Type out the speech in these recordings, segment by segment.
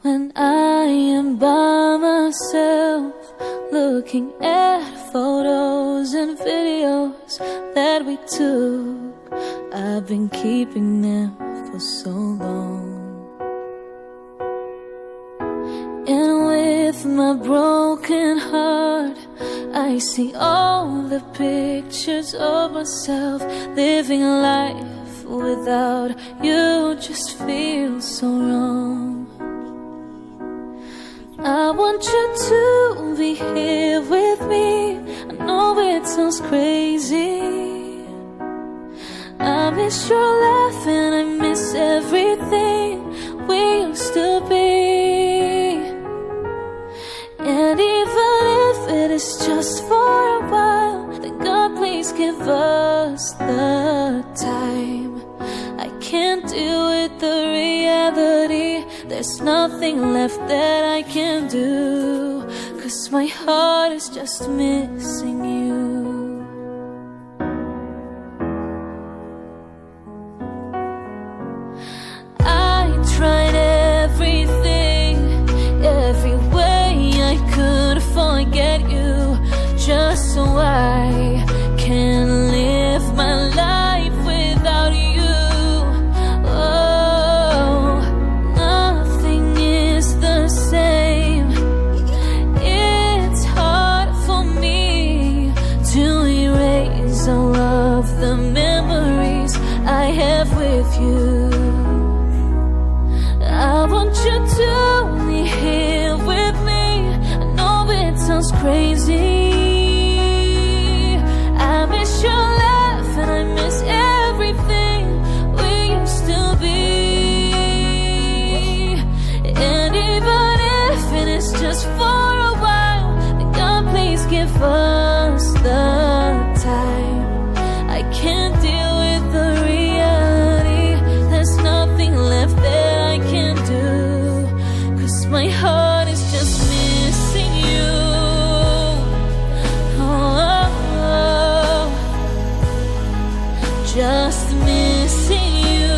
When I am by myself, looking at photos and videos that we took, I've been keeping them for so long. And with my broken heart, I see all the pictures of myself living life without you. Just feels so wrong. I want you to be here with me. I know it sounds crazy. I miss your laugh and I miss everything we used to be. And even if it is just for a while, then God please give us the time. I can't deal with the reality. There's nothing left that I can do, 'cause my heart is just missing you. I tried everything, every way I could forget you, just so I can live my life without you. All of the memories I have with you. I want you to be here with me. I know it sounds crazy. I miss your laugh and I miss everything we used to be. And even if it is just for a while, then God please give us the time. I can't deal with the reality. There's nothing left that I can do, 'cause my heart is just missing you. Oh, just missing you.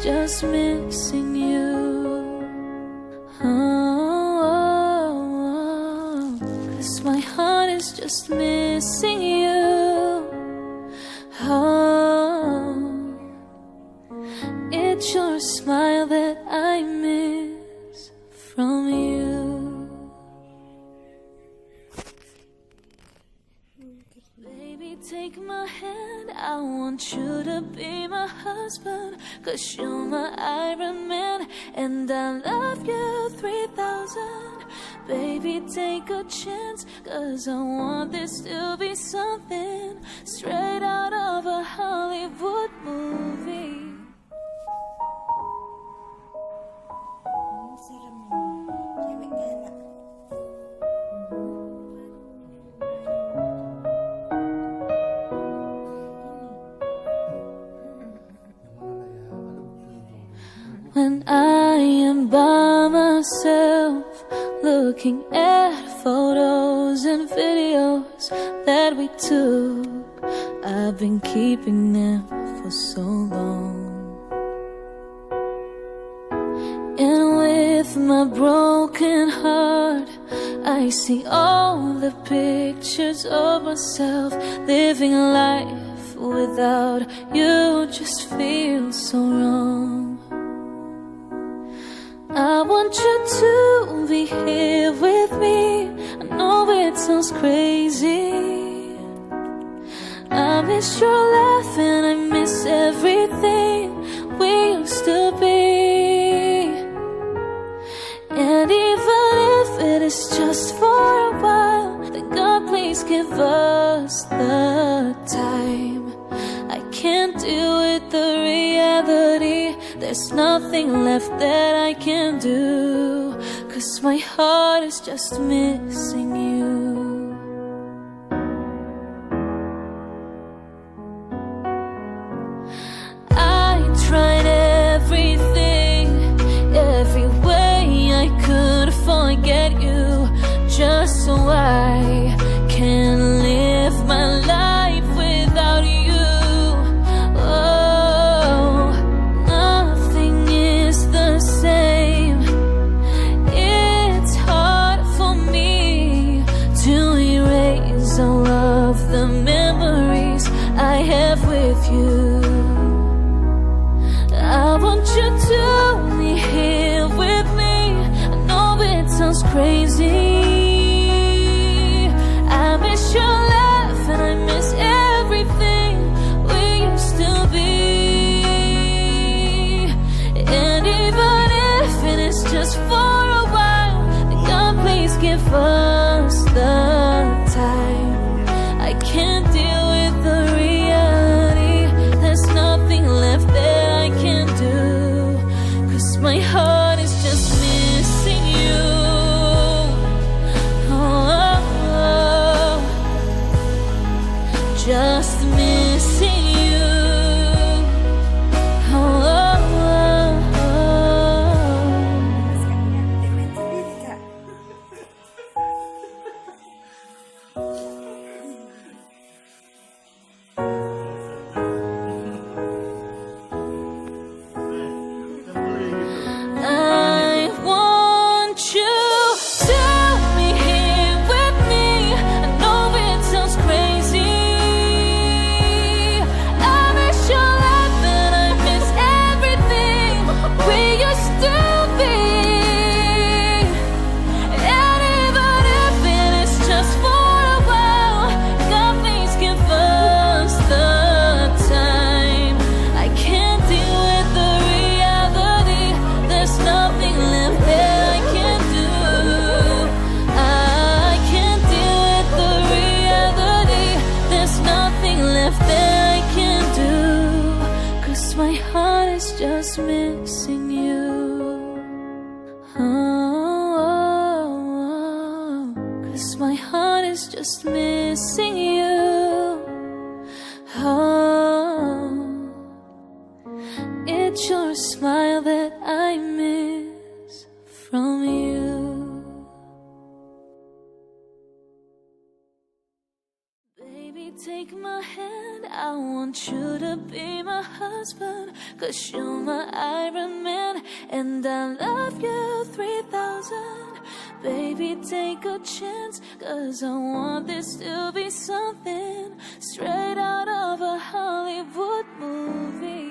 Just missing you. Oh, 'cause my heart is just missing you. Oh, it's your smile that I miss from you. Baby, take my hand, I want you to be my husband, 'cause you're my Iron Man, and I love you 3000. Baby, take a chance, 'cause I want this to be something straight out of a Hollywood movie. When I am by myself, looking at photos and videos that we took, I've been keeping them for so long. And with my broken heart, I see all the pictures of myself living life without you just feels so wrong. I want you to be here with me. I know it sounds crazy. I miss your laugh and I miss everything we used to be. And even if it is just for a while, then God please give us the time. I can't deal with the reality. There's nothing left that I can do, 'cause my heart is just missing you. I tried everything, every way I could forget you, just so I can live my life without you. Oh, nothing is the same. It's hard for me to erase all of the memories I have with you. I want you to be here with me. I know it sounds crazy. I miss your laugh and I miss everything we used to be. And even if it is just for a while, then God please give us the time. I can't deal with the reality. There's nothing left that I can do, 'cause my heart is just missing you. Oh, just missing you. I want you to be here with me. I know it sounds crazy. I miss your laugh and I miss everything we used to be. And even if it is just for a while, God please give us the time. I can't deal with the reality. There's nothing left that I can do. I can't deal with the reality. There's nothing left that I can do, 'cause my heart is just missing you. Oh, 'cause my heart is just missing you. Oh, it's your smile that I miss from you. Baby, take my hand, I want you to be my husband, 'cause you're my Iron Man, and I love you 3000. Baby, take a chance, 'cause I want this to be something straight out of a Hollywood movie.